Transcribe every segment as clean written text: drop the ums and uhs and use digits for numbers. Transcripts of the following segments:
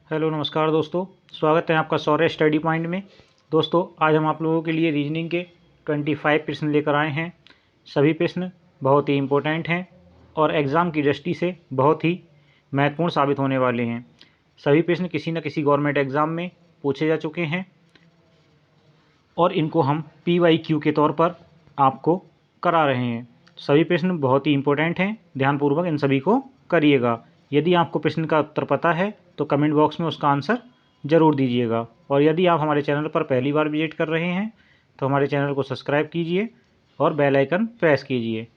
Hello नमस्कार दोस्तों, स्वागत है आपका शौर्य स्टडी पॉइंट में। दोस्तों आज हम आप लोगों के लिए रीजनिंग के 25 प्रश्न लेकर आए हैं। सभी प्रश्न बहुत ही इम्पोर्टेंट हैं और एग्ज़ाम की दृष्टि से बहुत ही महत्वपूर्ण साबित होने वाले हैं। सभी प्रश्न किसी न किसी गवर्नमेंट एग्ज़ाम में पूछे जा चुके हैं और इनको हम PYQ के तौर पर आपको करा रहे हैं। सभी प्रश्न बहुत ही इम्पोर्टेंट हैं, ध्यानपूर्वक इन सभी को करिएगा। यदि आपको प्रश्न का उत्तर पता है तो कमेंट बॉक्स में उसका आंसर ज़रूर दीजिएगा। और यदि आप हमारे चैनल पर पहली बार विजिट कर रहे हैं तो हमारे चैनल को सब्सक्राइब कीजिए और बेल आइकन प्रेस कीजिए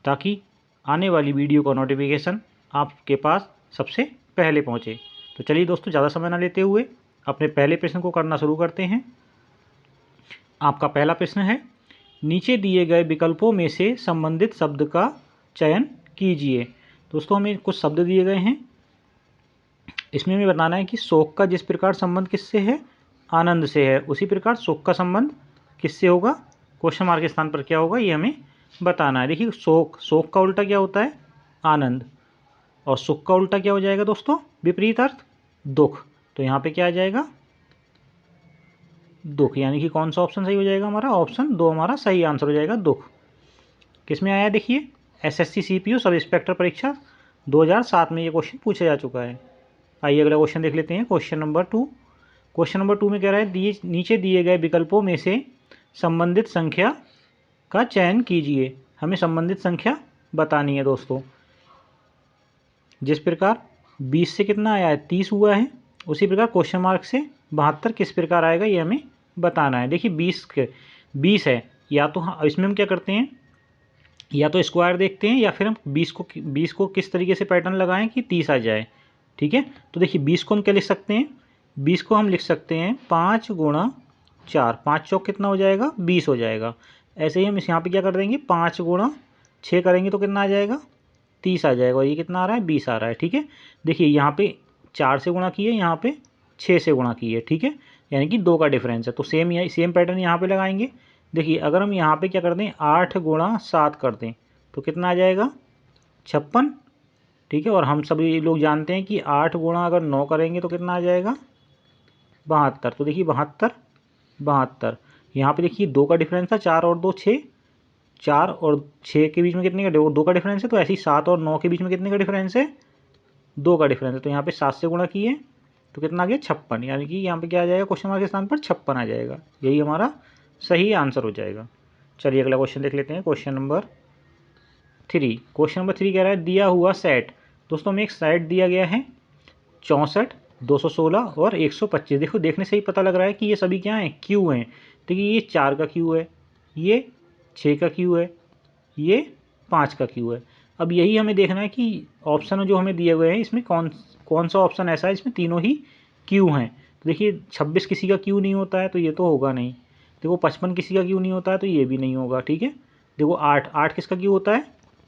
ताकि आने वाली वीडियो का नोटिफिकेशन आपके पास सबसे पहले पहुंचे। तो चलिए दोस्तों, ज़्यादा समय ना लेते हुए अपने पहले प्रश्न को करना शुरू करते हैं। आपका पहला प्रश्न है, नीचे दिए गए विकल्पों में से संबंधित शब्द का चयन कीजिए। दोस्तों हमें कुछ शब्द दिए गए हैं, इसमें हमें बताना है कि शोक का जिस प्रकार संबंध किससे है, आनंद से है, उसी प्रकार शोक का संबंध किससे होगा, क्वेश्चन मार्क के स्थान पर क्या होगा, ये हमें बताना है। देखिए शोक का उल्टा क्या होता है, आनंद, और सुख का उल्टा क्या हो जाएगा दोस्तों, विपरीत अर्थ, दुख। तो यहाँ पे क्या आ जाएगा, दुख, यानी कि कौन सा ऑप्शन सही हो जाएगा हमारा, ऑप्शन 2 हमारा सही आंसर हो जाएगा, दुख। किसमें आया देखिए, SSC CPU सब इंस्पेक्टर परीक्षा 2007 में ये क्वेश्चन पूछा जा चुका है। आइए अगला क्वेश्चन देख लेते हैं, क्वेश्चन नंबर 2। क्वेश्चन नंबर 2 में कह रहा है, नीचे दिए गए विकल्पों में से संबंधित संख्या का चयन कीजिए। हमें संबंधित संख्या बतानी है दोस्तों। जिस प्रकार 20 से कितना आया है, 30 हुआ है, उसी प्रकार क्वेश्चन मार्क से 72 किस प्रकार आएगा, ये हमें बताना है। देखिए 20 है, या तो इसमें हम क्या करते हैं, या तो स्क्वायर देखते हैं या फिर हम 20 को किस तरीके से पैटर्न लगाएं कि 30 आ जाए। ठीक है, तो देखिए 20 को हम क्या लिख सकते हैं, 20 को हम लिख सकते हैं 5 गुणा 4, 5 चौक कितना हो जाएगा, 20 हो जाएगा। ऐसे ही हम इस यहाँ पे क्या कर देंगे, 5 गुणा 6 करेंगे तो कितना आ जाएगा, 30 आ जाएगा, और ये कितना आ रहा है, 20 आ रहा है। ठीक है, देखिए यहाँ पे 4 से गुणा किए, यहाँ पे 6 से गुणा किए। ठीक है, यानी कि 2 का डिफरेंस है, तो सेम पैटर्न यहाँ पे लगाएंगे। देखिए अगर हम यहाँ पे क्या कर दें, 8 गुणा 7 कर दें तो कितना आ जाएगा, 56। ठीक है, और हम सभी लोग जानते हैं कि 8 गुणा अगर 9 करेंगे तो कितना आ जाएगा, 72। तो देखिए 72 यहाँ पे देखिए 2 का डिफरेंस था, 4 और 2 6, 4 और 6 के बीच में कितने का, 2 का डिफरेंस है। तो ऐसे ही 7 और 9 के बीच में कितने का डिफरेंस है, 2 का डिफरेंस है। तो यहाँ पे 7 से गुणा किए तो कितना आ गया, 56, यानी कि यहाँ पे क्या आ जाएगा, क्वेश्चन मार्क के स्थान पर 56 आ जाएगा। यही हमारा सही आंसर हो जाएगा। चलिए अगला क्वेश्चन देख लेते हैं, क्वेश्चन नंबर 3। क्वेश्चन नंबर 3 कह रहा है, दिया हुआ सेट। दोस्तों हमें एक सेट दिया गया है 64, 216 और 125। देखो देखने से ही पता लग रहा है कि ये सभी क्या हैं, क्यू हैं। देखिए ये 4 का क्यू है, ये 6 का क्यू है, ये 5 का क्यू है। अब यही हमें देखना है कि ऑप्शन जो हमें दिए हुए हैं इसमें कौन सा ऑप्शन ऐसा है इसमें तीनों ही क्यू हैं। तो देखिए 26 किसी का क्यू नहीं होता है तो ये तो होगा नहीं। देखो 55 किसी का क्यू नहीं होता है तो ये भी नहीं होगा। ठीक है, देखो 8 किसका क्यू होता है,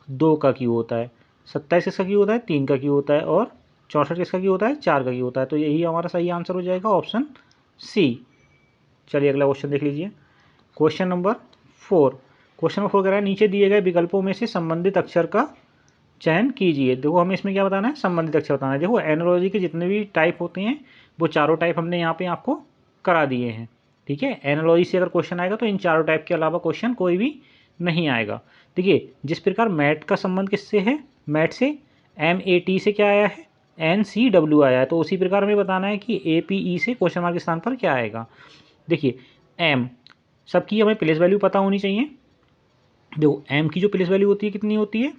2 का क्यू होता है। 27 किसका क्यू होता है, 3 का क्यू होता है। और 64 किसका क्यू होता है, 4 का क्यू होता है। तो यही हमारा सही आंसर हो जाएगा, ऑप्शन सी। चलिए अगला क्वेश्चन देख लीजिए, क्वेश्चन नंबर 4। क्वेश्चन नंबर 4 कह रहा है, नीचे दिए गए विकल्पों में से संबंधित अक्षर का चयन कीजिए। देखो हमें इसमें क्या बताना है, संबंधित अक्षर बताना है। देखो एनालॉजी के जितने भी टाइप होते हैं वो चारों टाइप हमने यहाँ पे आपको करा दिए हैं। ठीक है, एनालॉजी से अगर क्वेश्चन आएगा तो इन चारों टाइप के अलावा क्वेश्चन कोई भी नहीं आएगा। देखिए जिस प्रकार मैट का संबंध किससे है, मैट से MAT से क्या आया है, NCW आया है। तो उसी प्रकार हमें बताना है कि APE से क्वेश्चन मार्क के स्थान पर क्या आएगा। देखिए M सबकी हमें प्लेस वैल्यू पता होनी चाहिए। देखो M की जो प्लेस वैल्यू होती है कितनी होती है,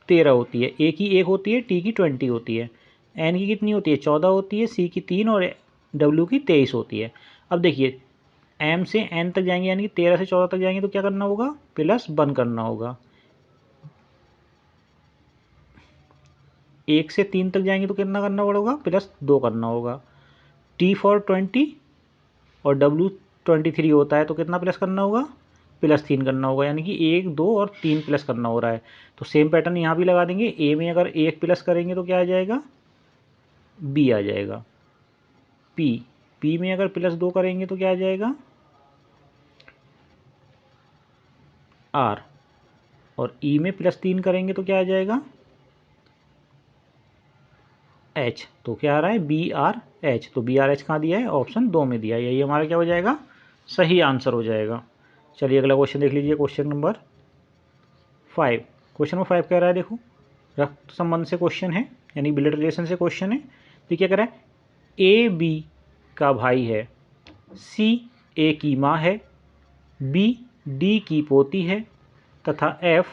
13 होती है। A की 1 होती है, T की 20 होती है, N की कितनी होती है, 14 होती है, C की 3 और W की 23 होती है। अब देखिए M से N तक जाएंगे, यानी कि 13 से 14 तक जाएंगे तो क्या करना होगा, +1 करना होगा। 1 से 3 तक जाएंगे तो कितना करना पड़ेगा, +2 करना होगा। T फॉर 20 और W 23 होता है तो कितना प्लस करना होगा, +3 करना होगा। यानी कि 1 2 और 3 प्लस करना हो रहा है। तो सेम पैटर्न यहाँ भी लगा देंगे। A में अगर 1 प्लस करेंगे तो क्या आ जाएगा, B आ जाएगा। P में अगर +2 करेंगे तो क्या आ जाएगा, R। और E में +3 करेंगे तो क्या आ जाएगा, एच, तो क्या आ रहा है BRH, तो BRH कहाँ दिया है, ऑप्शन 2 में दिया है, यही हमारा क्या हो जाएगा, सही आंसर हो जाएगा। चलिए अगला क्वेश्चन देख लीजिए, क्वेश्चन नंबर 5। क्वेश्चन नंबर 5 कह रहा है, देखो रक्त संबंध से क्वेश्चन है, यानी ब्लड रिलेशन से क्वेश्चन है। तो क्या कह रहा है, AB का भाई है, C A की माँ है, B D की पोती है तथा F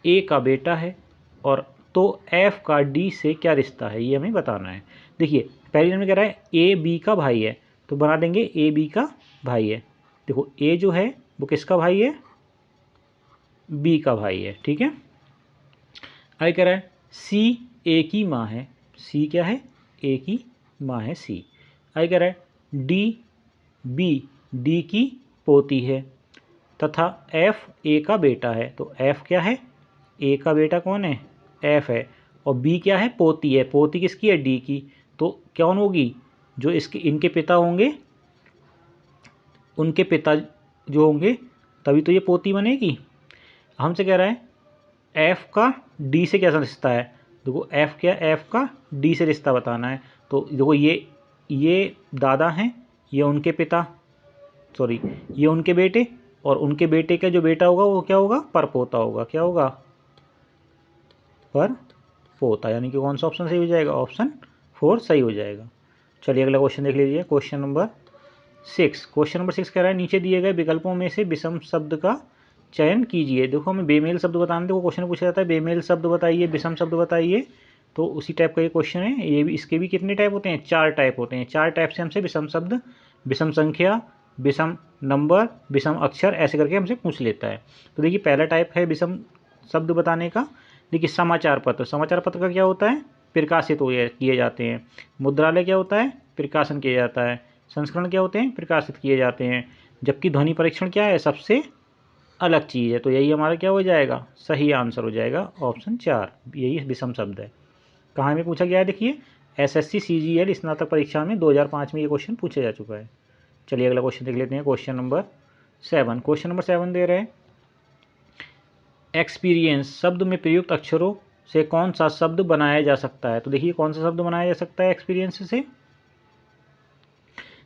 A का बेटा है, और तो F का D से क्या रिश्ता है, ये हमें बताना है। देखिए पहले नंबर कह रहा है A B का भाई है, तो बना देंगे A B का भाई है। देखो A जो है वो किसका भाई है, B का भाई है, ठीक है। आगे कह रहा है C A की माँ है, C क्या है, A की माँ है C। आगे कह रहा है D B D की पोती है तथा F A का बेटा है, तो F क्या है, A का बेटा कौन है, F है, और B क्या है, पोती है, पोती किसकी है, D की, तो कौन होगी, जो इसके इनके पिता होंगे, उनके पिता जो होंगे तभी तो ये पोती बनेगी। हमसे कह रहा है F का D से कैसा रिश्ता है, देखो F क्या है, F का D से रिश्ता बताना है। तो देखो ये दादा हैं, ये उनके पिता, सॉरी ये उनके बेटे, और उनके बेटे का जो बेटा होगा वो क्या होगा, परपोता होगा, क्या होगा, परपोता, यानी कि कौन सा ऑप्शन सही हो जाएगा, ऑप्शन 4 सही हो जाएगा। चलिए अगला क्वेश्चन देख लीजिए, क्वेश्चन नंबर 6। क्वेश्चन नंबर 6 कह रहा है, नीचे दिए गए विकल्पों में से विषम शब्द का चयन कीजिए। देखो हमें बेमेल शब्द बताना, देखो क्वेश्चन में पूछा जाता है बेमेल शब्द बताइए, विषम शब्द बताइए, तो उसी टाइप का ये क्वेश्चन है। ये भी, इसके भी कितने टाइप होते हैं, 4 टाइप होते हैं। 4 टाइप से हमसे विषम शब्द, विषम संख्या, विषम नंबर, विषम अक्षर, ऐसे करके हमसे पूछ लेता है। तो देखिए पहला टाइप है विषम शब्द बताने का। देखिए समाचार पत्र, समाचार पत्र का क्या होता है, प्रकाशित किए जाते हैं। मुद्रालय क्या होता है, प्रकाशन किया जाता है। संस्करण क्या होते हैं, प्रकाशित किए जाते हैं। जबकि ध्वनि परीक्षण क्या है, सबसे अलग चीज़ है। तो यही हमारा क्या हो जाएगा, सही आंसर हो जाएगा, ऑप्शन 4, यही विषम शब्द है। कहाँ में पूछा गया है, देखिए SSC CGL स्नातक परीक्षा में 2005 में ये क्वेश्चन पूछा जा चुका है। चलिए अगला क्वेश्चन देख लेते हैं, क्वेश्चन नंबर 7। क्वेश्चन नंबर 7 दे रहे हैं, एक्सपीरियंस शब्द में प्रयुक्त अक्षरों से कौन सा शब्द बनाया जा सकता है। तो देखिए कौन सा शब्द बनाया जा सकता है एक्सपीरियंस से,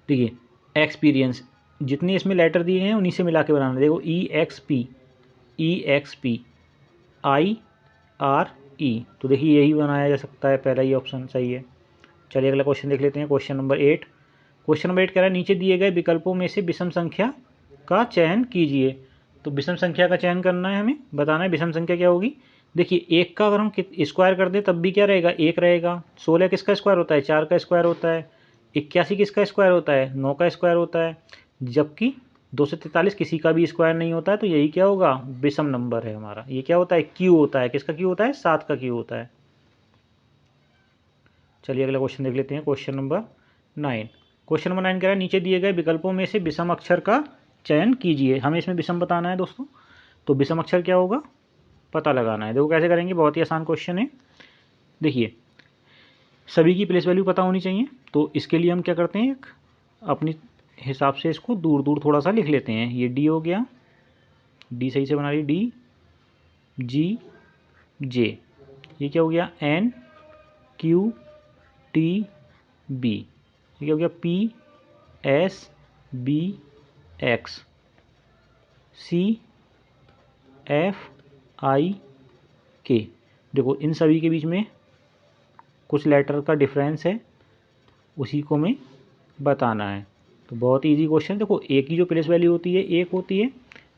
देखिए एक्सपीरियंस जितने इसमें लेटर दिए हैं उन्हीं से मिला के बनाना। देखो EXP IRE, तो देखिए यही बनाया जा सकता है, पहला ही ऑप्शन सही है। चलिए अगला क्वेश्चन देख लेते हैं, क्वेश्चन नंबर 8। क्वेश्चन नंबर 8 कह रहा है, नीचे दिए गए विकल्पों में से विषम संख्या का चयन कीजिए। तो विषम संख्या का चयन करना है, हमें बताना है विषम संख्या क्या होगी। देखिए 1 का अगर हम स्क्वायर कर दें तब भी क्या रहेगा, 1 रहेगा। 16 किसका स्क्वायर होता है, 4 का स्क्वायर होता है। 81 किसका स्क्वायर होता है, 9 का स्क्वायर होता है। जबकि 243 किसी का भी स्क्वायर नहीं होता है, तो यही क्या होगा, विषम नंबर है हमारा। ये क्या होता है, क्यू होता है, किसका क्यू होता है, 7 का क्यू होता है। चलिए अगला क्वेश्चन देख लेते हैं, क्वेश्चन नंबर 9। क्वेश्चन नंबर 9 कह रहा है, नीचे दिए गए विकल्पों में से विषम अक्षर का चयन कीजिए। हमें इसमें विषम बताना है दोस्तों, तो विषम अक्षर क्या होगा पता लगाना है। देखो कैसे करेंगे, बहुत ही आसान क्वेश्चन है। देखिए सभी की प्लेस वैल्यू पता होनी चाहिए, तो इसके लिए हम क्या करते हैं, अपनी हिसाब से इसको दूर दूर थोड़ा सा लिख लेते हैं। ये D हो गया, D सही से बना ली, D G J, ये क्या हो गया, N Q T B, ये क्या हो गया, P S B X C F I K। देखो इन सभी के बीच में कुछ लेटर का डिफरेंस है, उसी को हमें बताना है। तो बहुत इजी क्वेश्चन। देखो A की जो प्लेस वैल्यू होती है 1 होती है,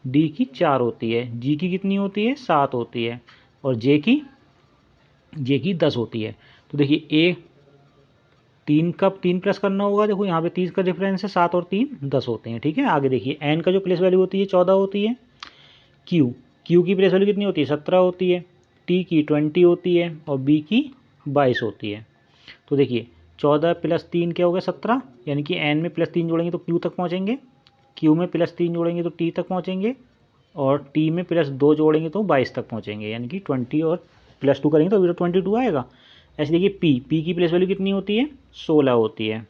D की 4 होती है, G की कितनी होती है, 7 होती है, और J की 10 होती है। तो देखिए A 3 प्लस करना होगा। देखो यहाँ पे 30 का डिफरेंस है, 7 और 3 10 होते हैं, ठीक है। आगे देखिए N का जो प्लेस वैल्यू होती है 14 होती है। Q की प्लेस वैल्यू कितनी होती है, 17 होती है। T की 20 होती है, और B की 22 होती है। तो देखिए 14 + 3 क्या हो गया, 17, यानी कि N में +3 जोड़ेंगे तो Q तक पहुँचेंगे, Q में +3 जोड़ेंगे तो T तक पहुँचेंगे, और T में +2 जोड़ेंगे तो 22 तक पहुँचेंगे, यानी कि 20 और +2 करेंगे तो 22 आएगा। ऐसे देखिए P की प्लेस वैल्यू कितनी होती है, 16 होती है।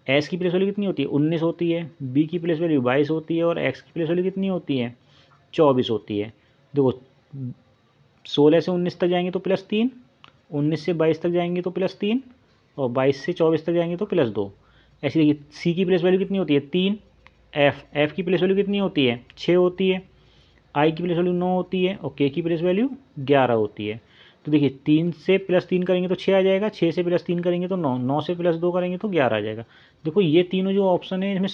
S की प्लेस वैल्यू कितनी होती है, 19 होती है। B की प्लेस वैल्यू 22 होती है, और X की प्लेस वैल्यू कितनी होती है, 24 होती है। देखो 16 से 19 तक जाएंगे तो +3, 19 से 22 तक जाएंगे तो +3, और 22 से 24 तक जाएंगे तो +2। ऐसे देखिए सी की प्लेस वैल्यू कितनी होती है 3, एफ की प्लेस वैल्यू कितनी होती है 6 होती है, आई की प्लेस वैल्यू 9 होती है, और के की प्लेस वैल्यू 11 होती है। तो देखिए 3 से +3 करेंगे तो 6 आ जाएगा, 6 से +3 करेंगे तो 9, 9 से +2 करेंगे तो 11 आ जाएगा। देखो ये तीनों जो ऑप्शन है इसमें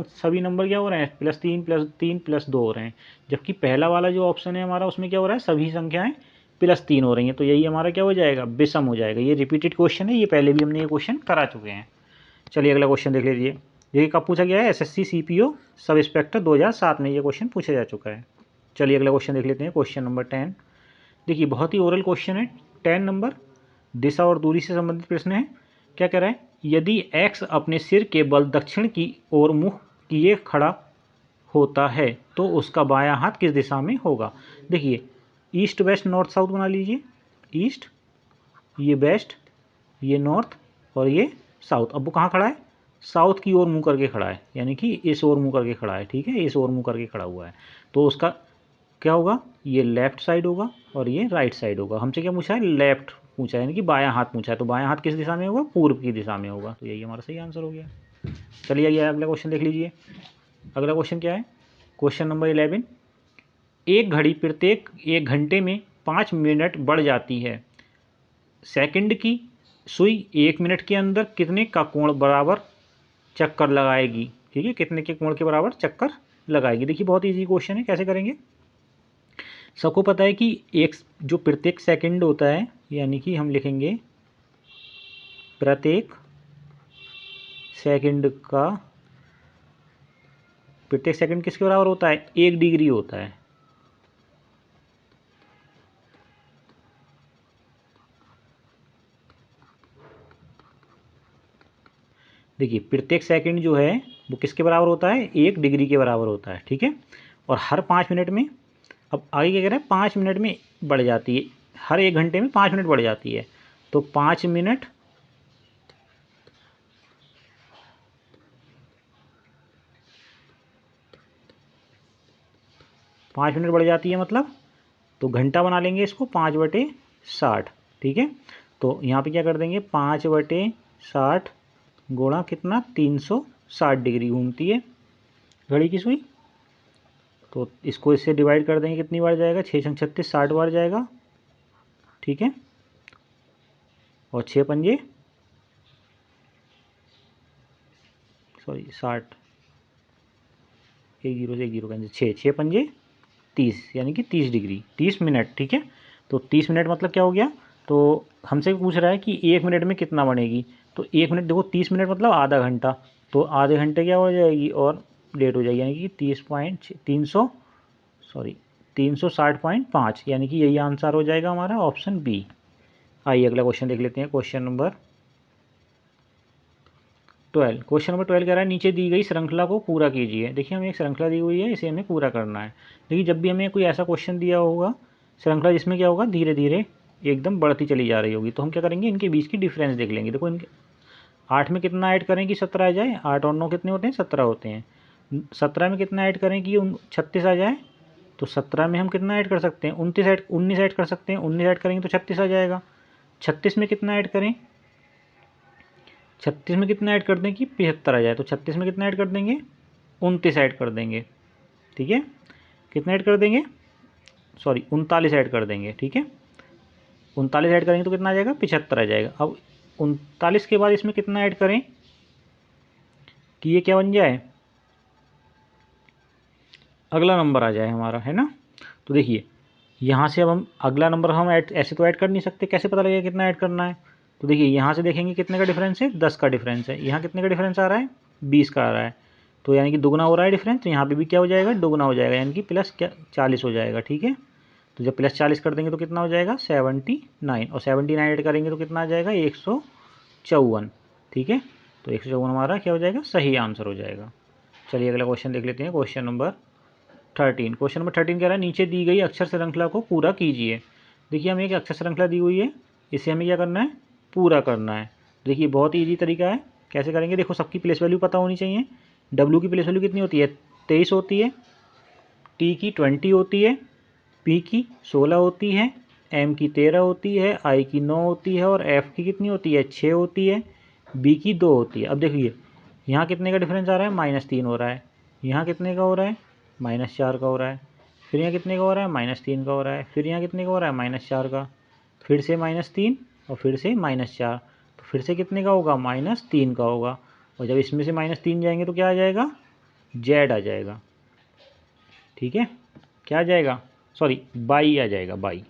सभी नंबर क्या हो रहे हैं +3 +3 +2 हो रहे हैं, जबकि पहला वाला जो ऑप्शन है हमारा उसमें क्या हो रहा है सभी संख्याएं +3 हो रही हैं। तो यही हमारा क्या हो जाएगा विषम हो जाएगा। ये रिपीटेड क्वेश्चन है, ये पहले भी हमने ये क्वेश्चन करा चुके हैं। चलिए अगला क्वेश्चन देख लीजिए। देखिए कब पूछा गया है SSC CPO सब इंस्पेक्टर 2007 में ये क्वेश्चन पूछा जा चुका है। चलिए अगला क्वेश्चन देख लेते हैं, क्वेश्चन नंबर 10। देखिए बहुत ही ओरल क्वेश्चन है, 10 नंबर, दिशा और दूरी से संबंधित प्रश्न है। क्या कह रहा है, यदि x अपने सिर के बल दक्षिण की ओर मुँह किए खड़ा होता है तो उसका बायां हाथ किस दिशा में होगा। देखिए ईस्ट वेस्ट नॉर्थ साउथ बना लीजिए, ईस्ट, ये वेस्ट, ये नॉर्थ, और ये साउथ। अब वो कहाँ खड़ा है, साउथ की ओर मुंह करके खड़ा है, यानी कि इस ओर मुंह करके खड़ा है, ठीक है, इस ओर मुंह करके खड़ा हुआ है। तो उसका क्या होगा, ये लेफ्ट साइड होगा और ये राइट साइड होगा। हमसे क्या पूछा है, लेफ्ट पूछा है, यानी कि बायां हाथ पूछा है। तो बायां हाथ किस दिशा में होगा, पूर्व की दिशा में होगा। तो यही हमारा सही आंसर हो गया। चलिए आइए अगला क्वेश्चन देख लीजिए। अगला क्वेश्चन क्या है, क्वेश्चन नंबर 11। एक घड़ी प्रत्येक 1 घंटे में 5 मिनट बढ़ जाती है, सेकंड की सुई 1 मिनट के अंदर कितने का कोण बराबर चक्कर लगाएगी। ठीक है, कितने के कोण के बराबर चक्कर लगाएगी। देखिए बहुत इजी क्वेश्चन है, कैसे करेंगे। सबको पता है कि एक जो प्रत्येक सेकंड होता है, यानी कि हम लिखेंगे प्रत्येक सेकंड का, प्रत्येक सेकंड किसके बराबर होता है, 1 डिग्री होता है। देखिए प्रत्येक सेकंड जो है वो किसके बराबर होता है, 1 डिग्री के बराबर होता है, ठीक है। और हर 5 मिनट में, अब आगे क्या कह रहे हैं, 5 मिनट में बढ़ जाती है, हर 1 घंटे में 5 मिनट बढ़ जाती है। तो 5 मिनट 5 मिनट बढ़ जाती है मतलब, तो घंटा बना लेंगे इसको 5/60, ठीक है। तो यहाँ पे क्या कर देंगे, 5/60 गुणा कितना, 360 डिग्री घूमती है घड़ी की सुई। तो इसको इससे डिवाइड कर देंगे, कितनी बार जाएगा, 6 × 36 60 बार जाएगा, ठीक है। और 6 पंजे, सॉरी 60, 1 0 से 1 0 कैंसिल, 6 पंजे 30, यानी कि 30 डिग्री, 30 मिनट, ठीक है। तो 30 मिनट मतलब क्या हो गया, तो हमसे पूछ रहा है कि 1 मिनट में कितना बनेगी। तो 1 मिनट देखो, 30 मिनट मतलब आधा घंटा, तो आधे घंटे क्या हो जाएगी और लेट हो जाएगी, यानी कि 360.5, यानी कि यही आंसर हो जाएगा हमारा ऑप्शन बी। आइए अगला क्वेश्चन देख लेते हैं, क्वेश्चन नंबर 12। क्वेश्चन नंबर 12 कह रहा है, नीचे दी गई श्रृंखला को पूरा कीजिए। देखिए हमें एक श्रृंखला दी हुई है, इसे हमें पूरा करना है। देखिए जब भी हमें कोई ऐसा क्वेश्चन दिया होगा श्रृंखला जिसमें क्या होगा, धीरे धीरे एकदम बढ़ती चली जा रही होगी, तो हम क्या करेंगे, इनके बीच की डिफरेंस देख लेंगे। देखो इनके 8 में कितना ऐड करें कि 17 आ जाए, 8 और 9 कितने होते हैं, 17 होते हैं। 17 में कितना ऐड करें कि 36 आ जाए, तो 17 में हम कितना ऐड कर सकते हैं, 19 ऐड कर सकते हैं, 19 ऐड करेंगे तो 36 आ जाएगा। 36 में कितना ऐड करें, 36 में कितना ऐड कर दें कि 75 आ जाए, तो 36 में कितना ऐड कर देंगे, 29 ऐड कर देंगे, ठीक है। कितना ऐड कर देंगे, सॉरी 39 ऐड कर देंगे, ठीक है। 39 ऐड करेंगे तो कितना आ जाएगा, 75 आ जाएगा। अब 39 के बाद इसमें कितना ऐड करें कि ये क्या बन जाए, अगला नंबर आ जाए हमारा, है ना। तो देखिए यहाँ से अब हम अगला नंबर हम ऐड ऐसे तो ऐड कर नहीं सकते, कैसे पता लगेगा कितना ऐड करना है। तो देखिए यहाँ से देखेंगे कितने का डिफरेंस है, 10 का डिफरेंस है। यहाँ कितने का डिफरेंस आ रहा है, 20 का आ रहा है, तो यानी कि दुगना हो रहा है डिफरेंस। तो यहाँ पे भी क्या हो जाएगा, दुगना हो जाएगा, यानी कि प्लस क्या 40 हो जाएगा, ठीक है। तो जब +40 कर देंगे तो कितना हो जाएगा, 79, और 79 ऐड करेंगे तो कितना आ जाएगा, 154, ठीक है। तो 154 हमारा क्या हो जाएगा, सही आंसर हो जाएगा। चलिए अगला क्वेश्चन देख लेते हैं, क्वेश्चन नंबर 13। क्वेश्चन नंबर 13 कह रहा है, नीचे दी गई अक्षर श्रृंखला को पूरा कीजिए। देखिए हमें एक अक्षर श्रृंखला दी हुई है, इसे हमें क्या करना है, पूरा करना है। देखिए बहुत ही ईजी तरीका है, कैसे करेंगे, देखो सबकी प्लेस वैल्यू पता होनी चाहिए। डब्ल्यू की प्लेस वैल्यू कितनी होती है, 23 होती है, टी की 20 होती है, पी की 16 होती है, एम की 13 होती है, आई की 9 होती है और एफ की कितनी होती है 6 होती है, बी की 2 होती है। अब देखिए यहाँ कितने का डिफरेंस आ रहा है -3 हो रहा है, यहाँ कितने का हो रहा है -4 का हो रहा है, फिर यहाँ कितने का हो रहा है -3 का हो रहा है, फिर यहाँ कितने का हो रहा है -4 का, फिर से -3 और फिर से -4, तो फिर से कितने का होगा -3 का होगा। और जब इसमें से -3 जाएंगे तो क्या आ जाएगा जेड आ जाएगा। ठीक है, क्या आ जाएगा सॉरी बाई आ जाएगा बाई।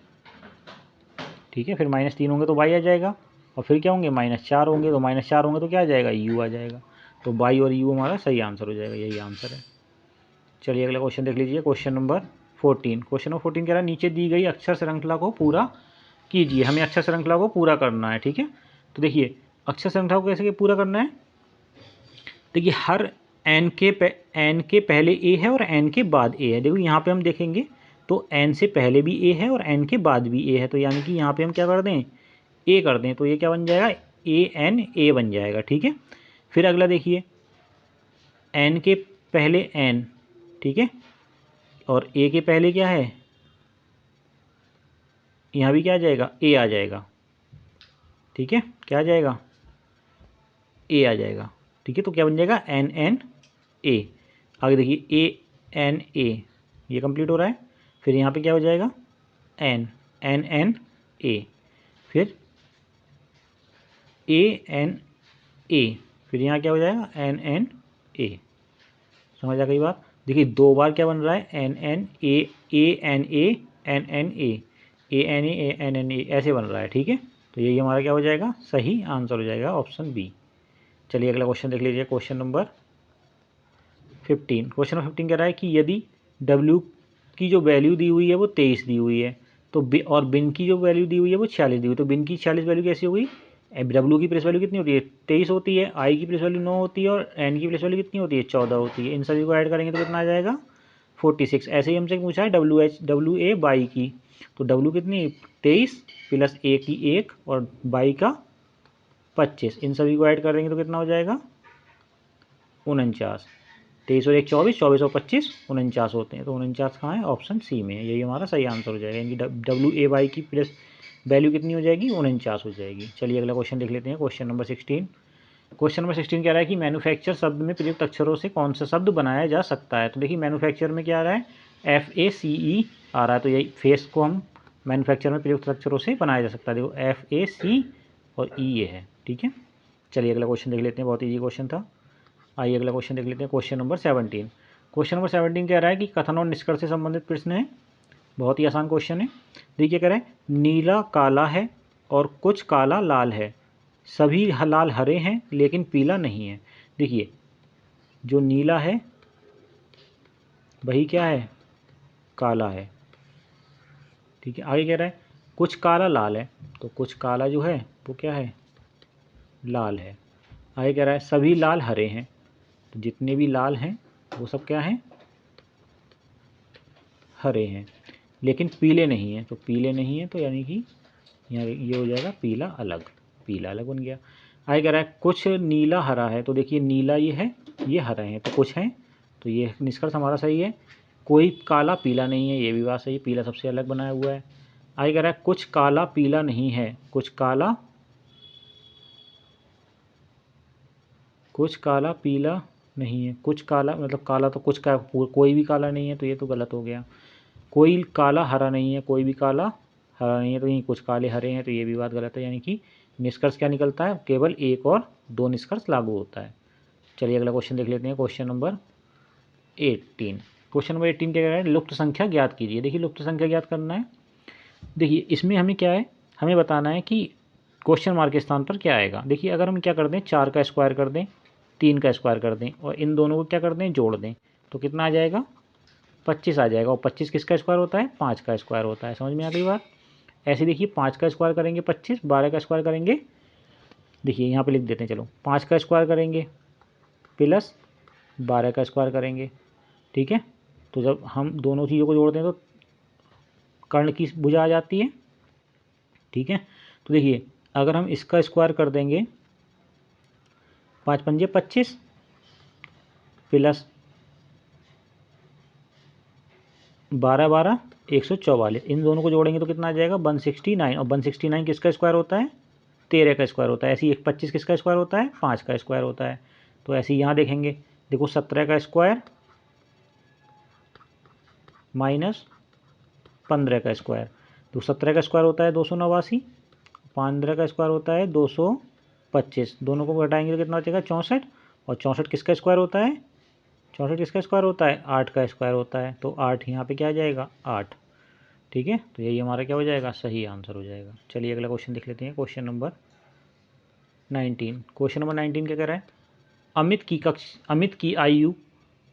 ठीक है, फिर -3 होंगे तो बाई आ जाएगा और फिर क्या होंगे -4 होंगे, तो -4 होंगे तो क्या आ जाएगा यू आ जाएगा। तो बाई और यू हमारा सही आंसर हो जाएगा, यही आंसर है। चलिए अगला क्वेश्चन देख लीजिए, क्वेश्चन नंबर 14। क्वेश्चन नंबर 14 कह रहा है नीचे दी गई अक्षर श्रृंखला को पूरा कीजिए। हमें अक्षर श्रृंखला को पूरा करना है। ठीक है, तो देखिए अक्षर श्रृंखला को कैसे पूरा करना है। देखिए हर एन के पहले ए है और एन के बाद ए है। देखो यहाँ पे हम देखेंगे तो एन से पहले भी ए है और एन के बाद भी ए है, तो यानी कि यहाँ पे हम क्या कर दें ए कर दें, तो ये क्या बन जाएगा ए बन जाएगा। ठीक है, फिर अगला देखिए एन के पहले एन, ठीक है, और ए के पहले क्या है यहाँ भी क्या आ जाएगा ए आ जाएगा। ठीक है, क्या आ जाएगा ए आ जाएगा। ठीक है, तो क्या बन जाएगा एन एन ए। आगे देखिए ए एन ए, ये कंप्लीट हो रहा है। फिर यहाँ पे क्या हो जाएगा एन एन एन ए, फिर ए एन ए, फिर यहाँ क्या हो जाएगा एन एन ए। समझ आ गई बात। देखिए दो बार क्या बन रहा है N N A N A N N A N A N N A ऐसे बन रहा है। ठीक है, तो यही हमारा क्या हो जाएगा सही आंसर हो जाएगा ऑप्शन बी। चलिए अगला क्वेश्चन देख लीजिए, क्वेश्चन नंबर 15। क्वेश्चन नंबर 15 कह रहा है कि यदि W की जो वैल्यू दी हुई है वो 23 दी हुई है, तो और बिन की जो वैल्यू दी हुई है वो 46 दी हुई है, तो बिन की 46 वैल्यू कैसी हो गई। W की प्लेस वैल्यू कितनी होती है 23 होती है, आई की प्लेस वैल्यू 9 होती है और एन की प्लेस वैल्यू कितनी होती है 14 होती है। इन सभी को ऐड करेंगे तो कितना आ जाएगा 46। ऐसे ही हमसे पूछा है WA बाई की, तो W कितनी 23 प्लस A की 1 और बाई का 25, इन सभी को ऐड करेंगे तो कितना हो जाएगा 49। 23 और 1 24, 24 और 25 49 होते हैं, तो 49 कहाँ है ऑप्शन सी में है, यही हमारा सही आंसर हो जाएगा। यानी कि WA की प्लस वैल्यू कितनी हो जाएगी 49 हो जाएगी। चलिए अगला क्वेश्चन देख लेते हैं, क्वेश्चन नंबर 16। क्वेश्चन नंबर 16 कह रहा है कि मैन्युफैक्चर शब्द में प्रयुक्त अक्षरों से कौन सा शब्द बनाया जा सकता है। तो देखिए मैन्युफैक्चर में क्या आ रहा है FACE आ रहा है, तो यही फेस को हम मैन्युफैक्चर में प्रयुक्त अक्षरों से बनाया जा सकता है। देखो FAC और E ये है। ठीक है, चलिए अगला क्वेश्चन देख लेते हैं, बहुत ईजी क्वेश्चन था। आइए अगला क्वेश्चन देख लेते हैं, क्वेश्चन नंबर 17। क्वेश्चन नंबर 17 कह रहा है कि कथन और निष्कर्ष से संबंधित प्रश्न है, बहुत ही आसान क्वेश्चन है। देखिए कह रहे हैं नीला काला है और कुछ काला लाल है, सभी लाल हरे हैं लेकिन पीला नहीं है। देखिए जो नीला है वही क्या है काला है। ठीक है, आगे कह रहा है कुछ काला लाल है, तो कुछ काला जो है वो क्या है लाल है। आगे कह रहा है सभी लाल हरे हैं, तो जितने भी लाल हैं वो सब क्या हैं हरे हैं, लेकिन पीले नहीं हैं, तो पीले नहीं है तो यानी कि यहाँ ये हो जाएगा पीला अलग बन गया। आगे कह रहा है कुछ नीला हरा है, तो देखिए नीला ये है ये हरा है, तो कुछ हैं, तो ये निष्कर्ष हमारा सही है। कोई काला पीला नहीं है, ये भी बात सही है, पीला सबसे अलग बनाया हुआ है। आगे कह रहा है कुछ काला पीला नहीं है, कुछ काला पीला नहीं है, कुछ काला मतलब काला तो कुछ का कोई भी काला नहीं है, तो ये तो गलत हो गया। कोई काला हरा नहीं है, कोई भी काला हरा नहीं है, तो यहीं कुछ काले हरे हैं, तो ये भी बात गलत है। यानी कि निष्कर्ष क्या निकलता है केवल एक और दो निष्कर्ष लागू होता है। चलिए अगला क्वेश्चन देख लेते हैं, क्वेश्चन नंबर 18। क्वेश्चन नंबर 18 क्या कह रहा है लुप्त संख्या ज्ञात कीजिए। देखिए लुप्त संख्या ज्ञात करना है। देखिए इसमें हमें क्या है हमें बताना है कि क्वेश्चन मार्क के स्थान पर क्या आएगा। देखिए अगर हम क्या कर दें 4 का स्क्वायर कर दें, 3 का स्क्वायर कर दें और इन दोनों को क्या कर दें जोड़ दें, तो कितना आ जाएगा 25 आ जाएगा। और 25 किसका स्क्वायर होता है 5 का स्क्वायर होता है। समझ में आ गई बात। ऐसे देखिए 5 का स्क्वायर करेंगे 25, 12 का स्क्वायर करेंगे, देखिए यहाँ पे लिख देते हैं, चलो 5 का स्क्वायर करेंगे प्लस 12 का स्क्वायर करेंगे। ठीक है, तो जब हम दोनों चीज़ों को जोड़ते हैं तो कर्ण की भुजा आ जाती है। ठीक है, तो देखिए अगर हम इसका स्क्वायर कर देंगे 5 पंजे 25 प्लस 12 12 144, इन दोनों को जोड़ेंगे तो कितना आ जाएगा 169, और 169 किसका स्क्वायर होता है 13 का स्क्वायर होता है। ऐसे ही 25 किसका स्क्वायर होता है 5 का स्क्वायर होता है। तो ऐसे ही यहाँ देखेंगे, देखो 17 का स्क्वायर माइनस 15 का स्क्वायर, तो 17 का स्क्वायर होता है 289, 15 का स्क्वायर होता है 225, दोनों को घटाएंगे तो कितना बचेगा 64, और 64 किसका स्क्वायर होता है 64 किसका स्क्वायर होता है 8 का स्क्वायर होता है। तो 8 यहाँ पे क्या आ जाएगा 8, ठीक है। तो यही हमारा क्या हो जाएगा सही आंसर हो जाएगा। चलिए अगला क्वेश्चन देख लेते हैं, क्वेश्चन नंबर 19। क्वेश्चन नंबर 19 क्या कह रहा है, अमित की आयु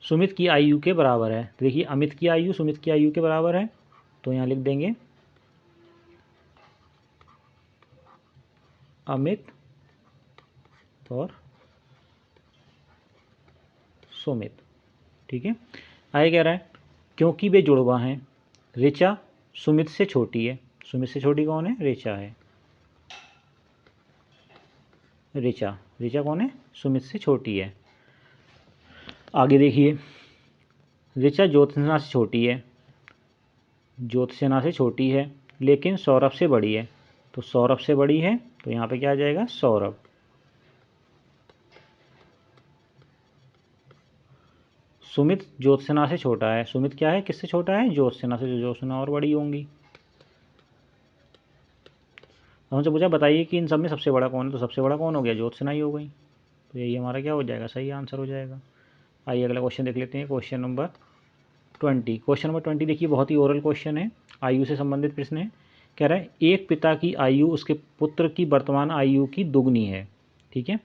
सुमित की आयु के बराबर है। तो देखिए अमित की आयु सुमित की आयु के बराबर है, तो यहाँ लिख देंगे अमित और सुमित, ठीक है। आगे कह रहा है क्योंकि वे जुड़वा हैं, ऋचा सुमित से छोटी है। सुमित से छोटी कौन है ऋचा है, ऋचा ऋचा कौन है सुमित से छोटी है। आगे देखिए ऋचा ज्योत्सना से छोटी है, ज्योत्सना से छोटी है लेकिन सौरभ से बड़ी है। तो सौरभ से बड़ी है, तो यहाँ पे क्या आ जाएगा सौरभ। सुमित ज्योत्सना से छोटा है, सुमित क्या है किससे छोटा है ज्योत्सना से, ज्योत्सना और बड़ी होंगी। हमसे पूछा बताइए कि इन सब में सबसे बड़ा कौन है, तो सबसे बड़ा कौन हो गया ज्योत्सना ही हो गई। तो यही हमारा क्या हो जाएगा सही आंसर हो जाएगा। आइए अगला क्वेश्चन देख लेते हैं, क्वेश्चन नंबर 20। क्वेश्चन नंबर 20 देखिए बहुत ही ओरल क्वेश्चन है, आयु से संबंधित प्रश्न है। कह रहा है एक पिता की आयु उसके पुत्र की वर्तमान आयु की दुगनी है, ठीक है।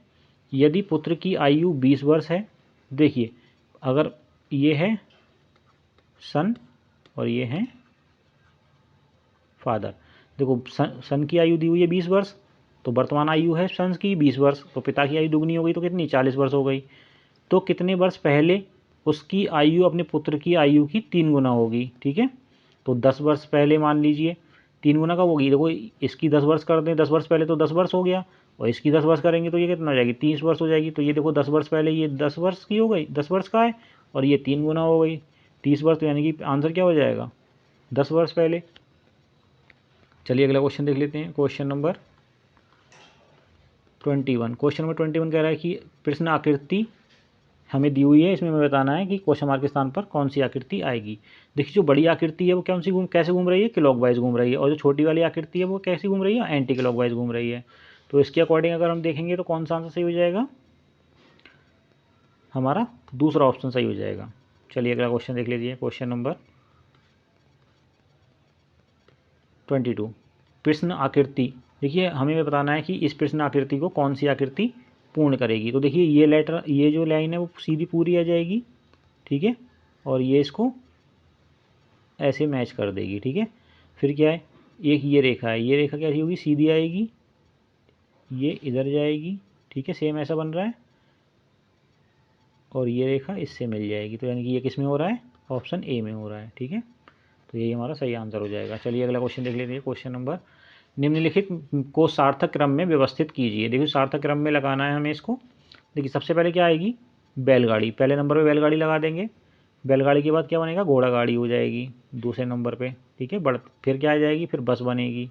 यदि पुत्र की आयु 20 वर्ष है, देखिए अगर ये है सन और ये है फादर, देखो सन की आयु दी हुई है 20 वर्ष, तो वर्तमान आयु है सन की 20 वर्ष, तो पिता की आयु दुगनी हो गई तो कितनी 40 वर्ष हो गई। तो कितने वर्ष पहले उसकी आयु अपने पुत्र की आयु की 3 गुना होगी, ठीक है। तो 10 वर्ष पहले मान लीजिए 3 गुना कब होगी, देखो इसकी 10 वर्ष कर दें, 10 वर्ष पहले तो 10 वर्ष हो गया, और इसकी 10 वर्ष करेंगे तो ये कितना हो जाएगी 30 वर्ष हो जाएगी। तो ये देखो 10 वर्ष पहले ये 10 वर्ष की हो गई, 10 वर्ष का है, और ये 3 गुना हो गई 30 वर्ष, तो यानी कि आंसर क्या हो जाएगा 10 वर्ष पहले। चलिए अगला क्वेश्चन देख लेते हैं, क्वेश्चन नंबर 21। क्वेश्चन नंबर 21 कह रहा है कि प्रश्न आकृति हमें दी हुई है, इसमें हमें बताना है कि क्वेश्चन मार्क के स्थान पर कौन सी आकृति आएगी। देखिए जो बड़ी आकृति है वो कौन सी कैसे घूम रही है क्लॉकवाइज घूम रही है, और जो छोटी वाली आकृति है वो कैसी घूम रही है एंटी क्लॉकवाइज घूम रही है। तो इसके अकॉर्डिंग अगर हम देखेंगे तो कौन सा आंसर सही हो जाएगा, हमारा दूसरा ऑप्शन सही हो जाएगा। चलिए अगला क्वेश्चन देख लीजिए, क्वेश्चन नंबर 22। प्रश्न आकृति, देखिए हमें बताना है कि इस प्रश्न आकृति को कौन सी आकृति पूर्ण करेगी। तो देखिए ये लेटर, ये जो लाइन है वो सीधी पूरी आ जाएगी, ठीक है, और ये इसको ऐसे मैच कर देगी, ठीक है। फिर क्या है, एक ये रेखा है, ये रेखा कैसी होगी सीधी आएगी, ये इधर जाएगी, ठीक है, सेम ऐसा बन रहा है, और ये रेखा इससे मिल जाएगी। तो यानी कि ये किस में हो रहा है ऑप्शन ए में हो रहा है, ठीक है। तो यही हमारा सही आंसर हो जाएगा। चलिए अगला क्वेश्चन देख लेते हैं, क्वेश्चन नंबर निम्नलिखित को सार्थक क्रम में व्यवस्थित कीजिए। देखिए सार्थक क्रम में लगाना है हमें इसको। देखिए सबसे पहले क्या आएगी बैलगाड़ी, पहले नंबर पे बैलगाड़ी लगा देंगे, बैलगाड़ी के बाद क्या बनेगा घोड़ा गाड़ी हो जाएगी दूसरे नंबर पे, ठीक है। फिर क्या आ जाएगी फिर बस बनेगी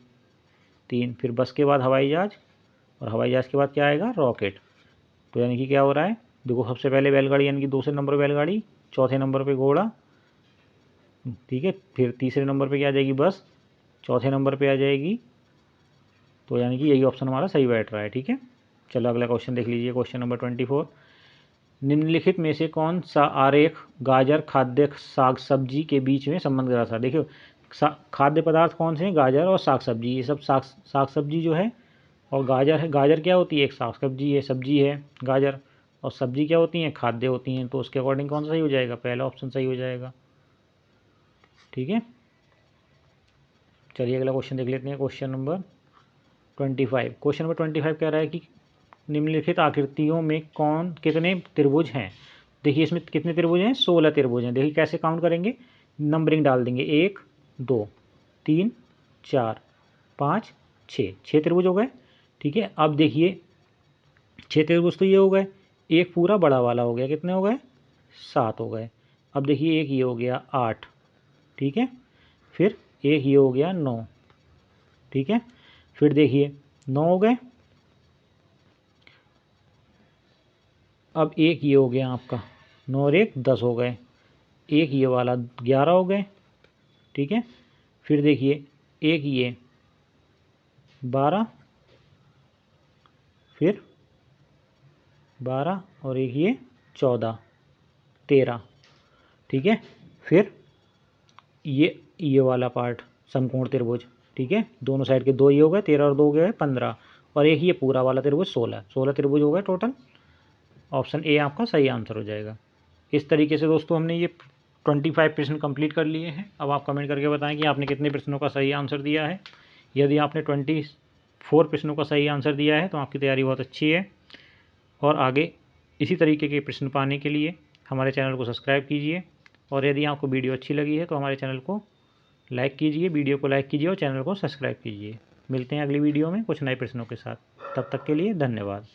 3, फिर बस के बाद हवाई जहाज़, और हवाई जहाज़ के बाद क्या आएगा रॉकेट। तो यानी कि क्या हो रहा है, देखो सबसे पहले बैलगाड़ी यानी कि दूसरे नंबर पे बैलगाड़ी, चौथे नंबर पे घोड़ा, ठीक है, फिर तीसरे नंबर पे क्या आ जाएगी बस, चौथे नंबर पे आ जाएगी, तो यानी कि यही ऑप्शन हमारा सही बैठ रहा है, ठीक है। चलो अगला क्वेश्चन देख लीजिए, क्वेश्चन नंबर 24। निम्नलिखित में से कौन सा आरेख गाजर खाद्य साग सब्जी के बीच में संबंध रखता है। देखियो खाद्य पदार्थ कौन से हैं गाजर और साग सब्जी, ये सब साग सब्जी जो है, और गाजर है, गाजर क्या होती है एक साग सब्जी है, सब्जी है गाजर, और सब्जी क्या होती हैं खाद्य होती हैं। तो उसके अकॉर्डिंग कौन सा सही हो जाएगा पहला ऑप्शन सही हो जाएगा, ठीक है। चलिए अगला क्वेश्चन देख लेते हैं, क्वेश्चन नंबर 25। क्वेश्चन नंबर 25 कह रहा है कि निम्नलिखित आकृतियों में कौन कितने त्रिभुज हैं। देखिए इसमें कितने त्रिभुज हैं 16 त्रिभुज हैं। देखिए कैसे काउंट करेंगे, नंबरिंग डाल देंगे 1 2 3 4 5 6 त्रिभुज हो गए, ठीक है। अब देखिए 6 त्रिभुज तो ये हो गए, एक पूरा बड़ा वाला हो गया, कितने हो गए 7 हो गए। अब देखिए एक ये हो गया 8, ठीक है। फिर एक ये हो गया 9, ठीक है। फिर देखिए 9 हो गए, अब एक ये हो गया आपका 9 और 1 10 हो गए, एक ये वाला 11 हो गए, ठीक है। फिर देखिए एक ये 12, फिर 12 और एक ये 14 13, ठीक है। फिर ये वाला पार्ट समकोण त्रिभुज, ठीक है, दोनों साइड के 2 ये हो गए, 13 और 2 हो गए 15, और एक ये पूरा वाला त्रिभुज 16 त्रिभुज हो गए टोटल। ऑप्शन ए आपका सही आंसर हो जाएगा। इस तरीके से दोस्तों हमने ये 25 प्रश्न कंप्लीट कर लिए हैं। अब आप कमेंट करके बताएं कि आपने कितने प्रश्नों का सही आंसर दिया है। यदि आपने 24 प्रश्नों का सही आंसर दिया है तो आपकी तैयारी बहुत अच्छी है, और आगे इसी तरीके के प्रश्न पाने के लिए हमारे चैनल को सब्सक्राइब कीजिए, और यदि आपको वीडियो अच्छी लगी है तो हमारे चैनल को लाइक कीजिए, वीडियो को लाइक कीजिए और चैनल को सब्सक्राइब कीजिए। मिलते हैं अगली वीडियो में कुछ नए प्रश्नों के साथ, तब तक के लिए धन्यवाद।